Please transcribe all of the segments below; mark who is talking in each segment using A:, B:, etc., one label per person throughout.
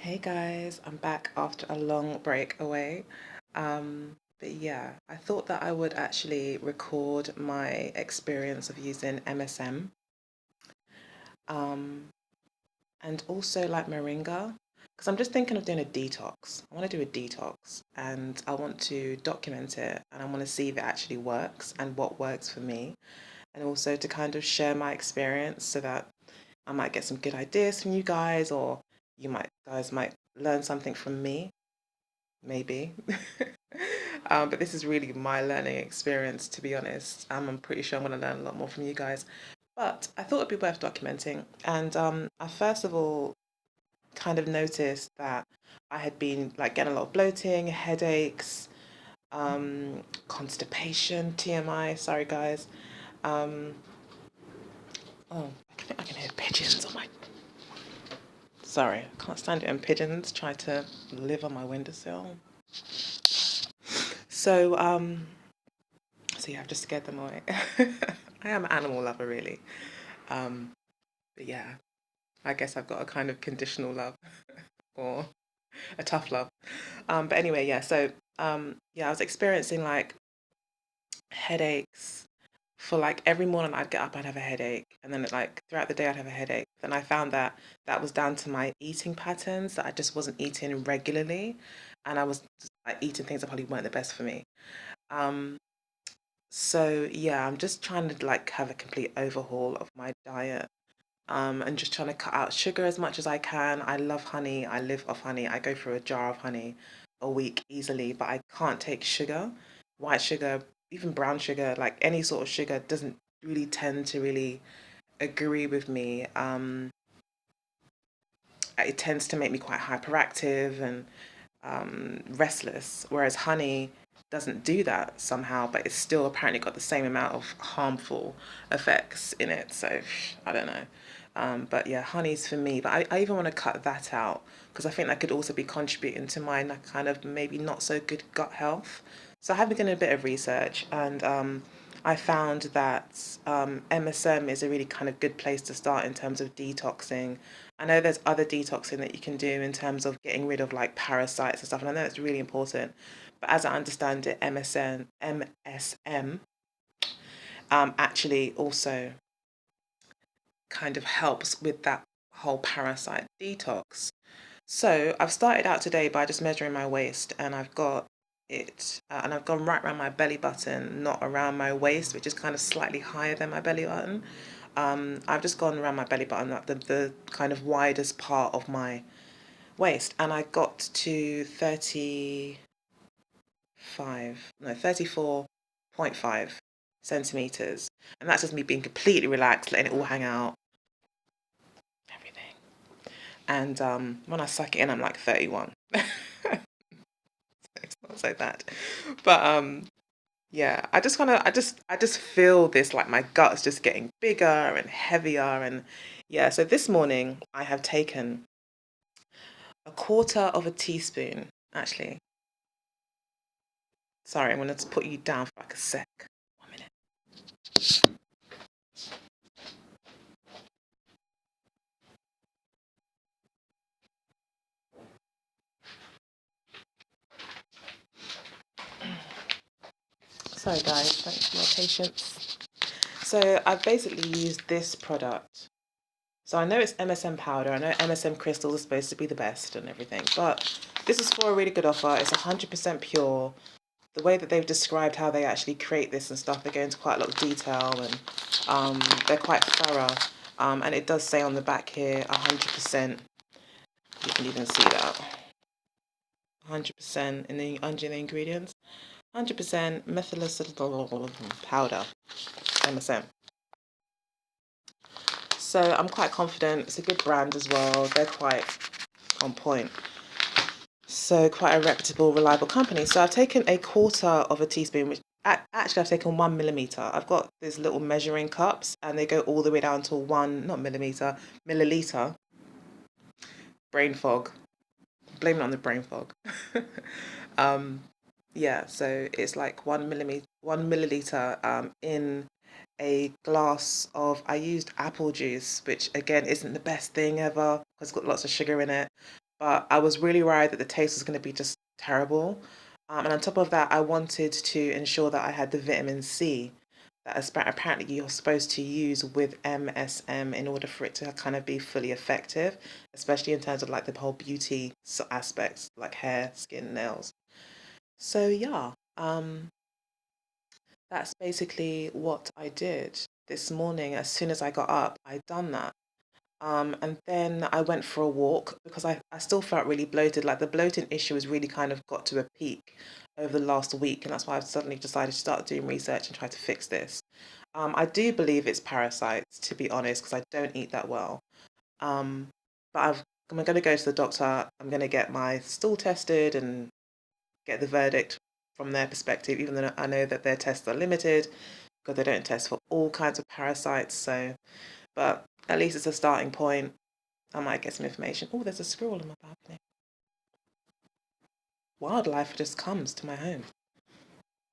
A: Hey guys, I'm back after a long break away. But yeah, I thought that I would actually record my experience of using MSM, um, and also like Moringa, because I'm just thinking of doing a detox. I want to do a detox and I want to document it and I want to see if it actually works and what works for me, and also to kind of share my experience so that I might get some good ideas from you guys, or you guys might learn something from me maybe. But this is really my learning experience, to be honest. I'm pretty sure I'm going to learn a lot more from you guys. But I thought it'd be worth documenting. And I first of all kind of noticed that I had been like getting a lot of bloating, headaches, constipation, TMI. Sorry, guys. Um, oh, I think I can hear pigeons. Oh my. Sorry, I can't stand it. And pigeons try to live on my windowsill. So, so yeah, I've just scared them away. I am an animal lover, really. Um, but yeah, I guess I've got a kind of conditional love or a tough love. But anyway, yeah. So yeah, I was experiencing like headaches for like every morning I'd get up, I'd have a headache, and then like throughout the day I'd have a headache. Then I found that that was down to my eating patterns, that I just wasn't eating regularly, and I was like eating things that probably weren't the best for me. Um, So yeah, I'm just trying to like have a complete overhaul of my diet. And just trying to cut out sugar as much as I can. I love honey. I live off honey. I go through a jar of honey a week easily, but I can't take sugar, white sugar, even brown sugar, like any sort of sugar doesn't really tend to really agree with me. It tends to make me quite hyperactive and restless, whereas honey doesn't do that somehow, but it's still apparently got the same amount of harmful effects in it. So I don't know. But yeah, honey's for me. But I even want to cut that out because I think that could also be contributing to my kind of maybe not so good gut health. So I have been doing a bit of research, and I found that MSM is a really kind of good place to start in terms of detoxing. I know there's other detoxing that you can do in terms of getting rid of like parasites and stuff, and I know it's really important. But as I understand it, MSM actually also kind of helps with that whole parasite detox. So I've started out today by just measuring my waist, and I've got it, and I've gone right around my belly button, not around my waist, which is kind of slightly higher than my belly button. I've just gone around my belly button, like the kind of widest part of my waist, and I got to 34.5 centimeters. And that's just me being completely relaxed, letting it all hang out, everything. And when I suck it in, I'm like 31. It's not so bad. But yeah, I just feel this like my gut's just getting bigger and heavier. And yeah, so this morning I have taken a quarter of a teaspoon, actually. Sorry, I'm gonna put you down for like a sec. 1 minute. Sorry guys, thanks for your patience. So I've basically used this product. So I know it's MSM powder. I know MSM crystals are supposed to be the best and everything, but this is for a really good offer. It's 100% pure. The way that they've described how they actually create this and stuff, they go into quite a lot of detail, and they're quite thorough. And it does say on the back here 100%. You can even see that 100% in the under the ingredients. 100% methylacetate powder, MSM. So I'm quite confident. It's a good brand as well. They're quite on point. So quite a reputable, reliable company. So I've taken a quarter of a teaspoon, which actually I've taken 1 millimeter. I've got these little measuring cups, and they go all the way down to one, not millimeter, milliliter. Brain fog. Blame it on the brain fog. um, yeah. So it's like 1 millimeter, 1 milliliter, in a glass of. I used apple juice, which again isn't the best thing ever because it's got lots of sugar in it. but I was really worried that the taste was going to be just terrible. And on top of that, I wanted to ensure that I had the vitamin C that apparently you're supposed to use with MSM in order for it to kind of be fully effective, especially in terms of like the whole beauty aspects, like hair, skin, nails. So yeah, that's basically what I did this morning. As soon as I got up, I done that. And then I went for a walk because I still felt really bloated. Like the bloating issue has really kind of got to a peak over the last week, and that's why I've suddenly decided to start doing research and try to fix this. I do believe it's parasites, to be honest, because I don't eat that well. Um, but I'm going to go to the doctor. I'm going to get my stool tested and get the verdict from their perspective, even though I know that their tests are limited because they don't test for all kinds of parasites. So, but at least it's a starting point. I might get some information. Oh, there's a squirrel on my balcony. Wildlife just comes to my home.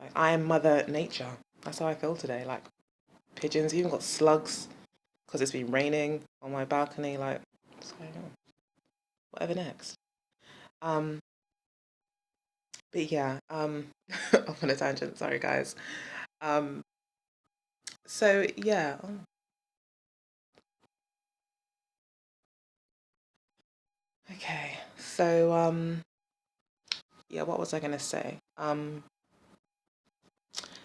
A: Like I am Mother Nature. That's how I feel today. Like pigeons, even got slugs because it's been raining on my balcony. Like what's going on? Whatever next. Um, but yeah. Off on a tangent. Sorry, guys. Um, so yeah. Oh, okay. So yeah. What was I gonna say?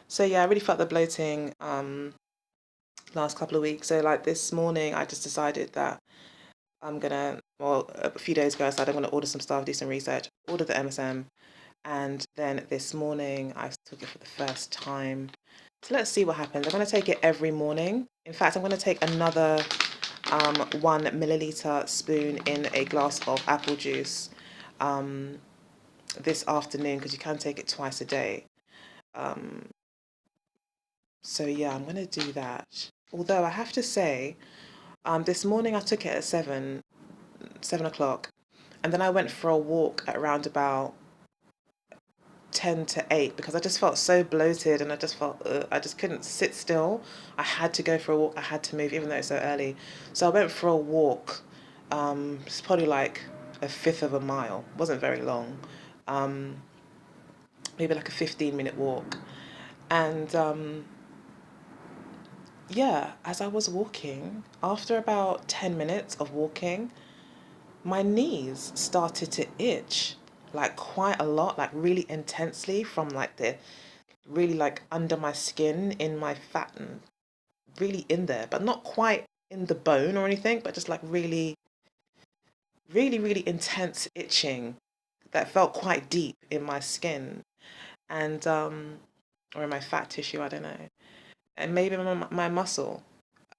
A: So yeah, I really felt the bloating last couple of weeks. So like this morning, I just decided that I'm gonna, well, a few days ago, I said I'm gonna order some stuff, do some research, order the MSM, and then this morning I took it for the first time. So let's see what happens. I'm gonna take it every morning. In fact, I'm gonna take another 1 milliliter spoon in a glass of apple juice um, this afternoon because you can take it twice a day. Um, so yeah, I'm gonna do that. Although I have to say, this morning I took it at 7 o'clock, and then I went for a walk at around about 10 to 8 because I just felt so bloated and I just felt I just couldn't sit still. I had to go for a walk. I had to move, even though it's so early. So I went for a walk. It's probably like a fifth of a mile. It wasn't very long. Um, Maybe like a 15-minute walk. And yeah, as I was walking, after about 10 minutes of walking, my knees started to itch like quite a lot, like really intensely from like the really like under my skin in my fat and really in there, but not quite in the bone or anything, but just like really, really, really intense itching that felt quite deep in my skin and or in my fat tissue, I don't know, and maybe my muscle.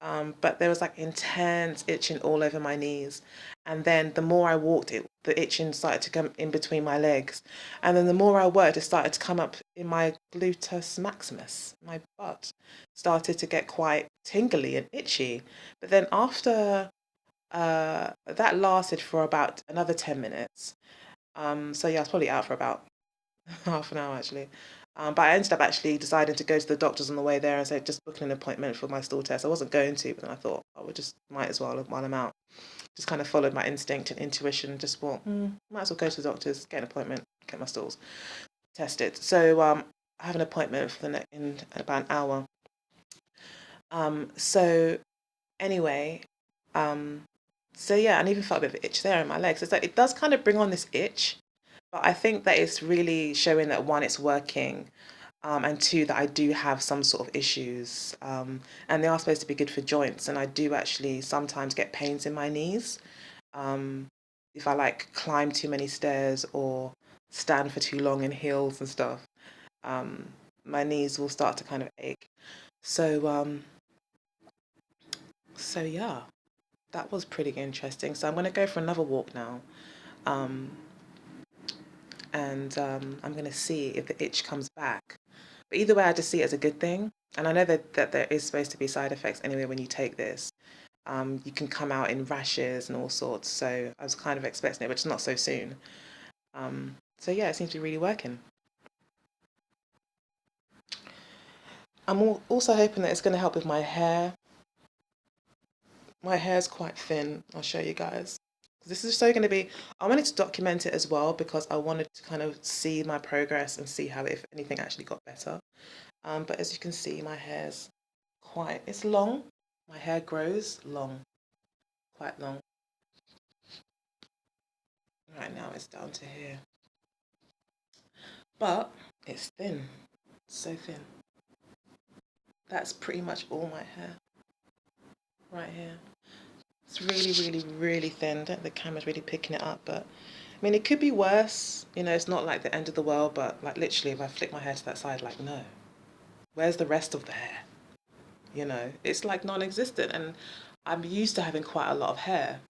A: But there was like intense itching all over my knees. And then the more I walked, the itching started to come in between my legs. And then the more I worked, it started to come up in my gluteus maximus. My butt started to get quite tingly and itchy. But then after that lasted for about another 10 minutes. So yeah, I was probably out for about half an hour actually. But I ended up actually deciding to go to the doctors on the way there and say just booking an appointment for my stool test. I wasn't going to, but then I thought I would just might as well while I'm out. Just kind of followed my instinct and intuition. Just thought, might as well go to the doctors, get an appointment, get my stools tested. So I have an appointment for in about an hour. So anyway, um, so yeah, and I even felt a bit of an itch there in my legs. It's like it does kind of bring on this itch, but I think that it's really showing that one, it's working, and two, that I do have some sort of issues, and they are supposed to be good for joints, and I do actually sometimes get pains in my knees um, if I like climb too many stairs or stand for too long in heels and stuff. Um, my knees will start to kind of ache. So, so yeah, that was pretty interesting. So I'm going to go for another walk now. Um, and I'm going to see if the itch comes back. But either way, I just see it as a good thing. And I know that there is supposed to be side effects anyway when you take this. You can come out in rashes and all sorts. So I was kind of expecting it, but just not so soon. So yeah, it seems to be really working. I'm also hoping that it's going to help with my hair. My hair is quite thin. I'll show you guys. This is so going to be, I wanted to document it as well because I wanted to kind of see my progress and see how, if anything, actually got better. But as you can see, my hair's it's long. My hair grows long, quite long. Right now it's down to here. But it's thin, so thin. That's pretty much all my hair right here. It's really, really, really thin. I don't think the camera's really picking it up, but I mean, it could be worse. You know, it's not like the end of the world, but like literally, if I flick my hair to that side, like, no, where's the rest of the hair? You know, it's like non-existent. And I'm used to having quite a lot of hair.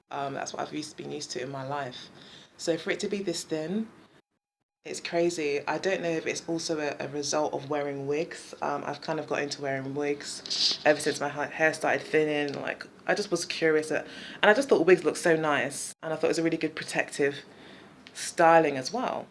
A: That's what been used to in my life. So for it to be this thin, it's crazy. I don't know if it's also a result of wearing wigs. I've kind of got into wearing wigs ever since my hair started thinning. Like, I just was curious and I just thought wigs looked so nice, and I thought it was a really good protective styling as well.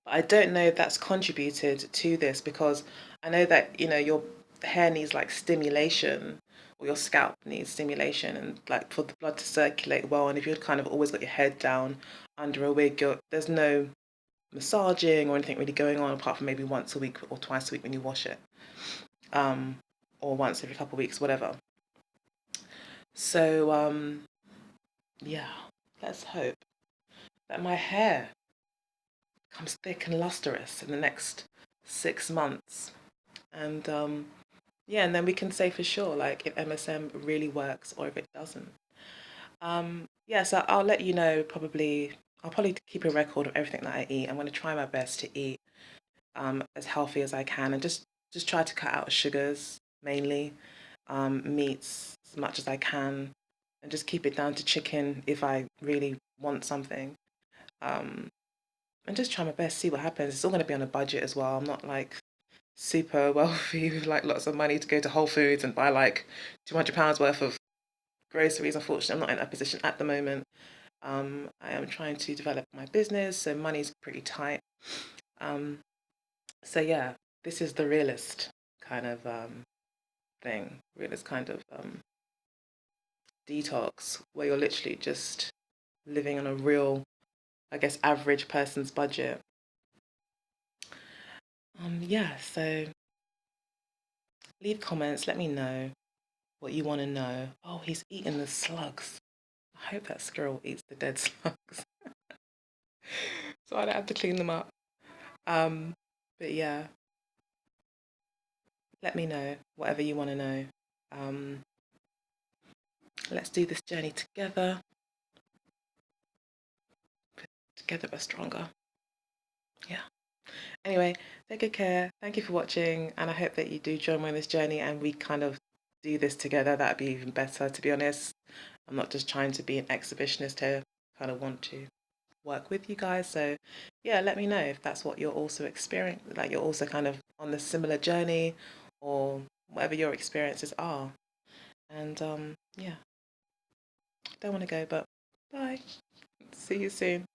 A: But I don't know if that's contributed to this because I know that, your hair needs like stimulation, or your scalp needs stimulation, and like for the blood to circulate well. And if you've kind of always got your head down under a wig, there's no massaging or anything really going on apart from maybe once a week or twice a week when you wash it, um, or once every couple of weeks, whatever. So yeah, let's hope that my hair becomes thick and lustrous in the next 6 months, and yeah, and then we can say for sure like if MSM really works or if it doesn't. Yeah, so I'll let you know probably. I'll probably keep a record of everything that I eat. I'm going to try my best to eat as healthy as I can, and just try to cut out sugars mainly, meats as much as I can, and just keep it down to chicken if I really want something. Um, and just try my best, see what happens. It's all going to be on a budget as well. I'm not like super wealthy with like lots of money to go to Whole Foods and buy like £200 worth of groceries. Unfortunately, I'm not in that position at the moment. I am trying to develop my business, so money's pretty tight. Um, So yeah, this is the realist kind of thing, realist kind of detox, where you're literally just living on a real, I guess, average person's budget. Yeah, so leave comments, let me know what you want to know. Oh, he's eating the slugs. I hope that squirrel eats the dead slugs, so I don't have to clean them up. Um, but yeah, let me know whatever you want to know. Um, let's do this journey together. Together we're stronger. Yeah. Anyway, take good care. Thank you for watching, and I hope that you do join me on this journey and we kind of do this together. That'd be even better, to be honest. I'm not just trying to be an exhibitionist here. I kind of want to work with you guys. So, yeah, let me know if that's what you're also experiencing, like you're also kind of on the similar journey or whatever your experiences are. And yeah, don't want to go, but bye. See you soon.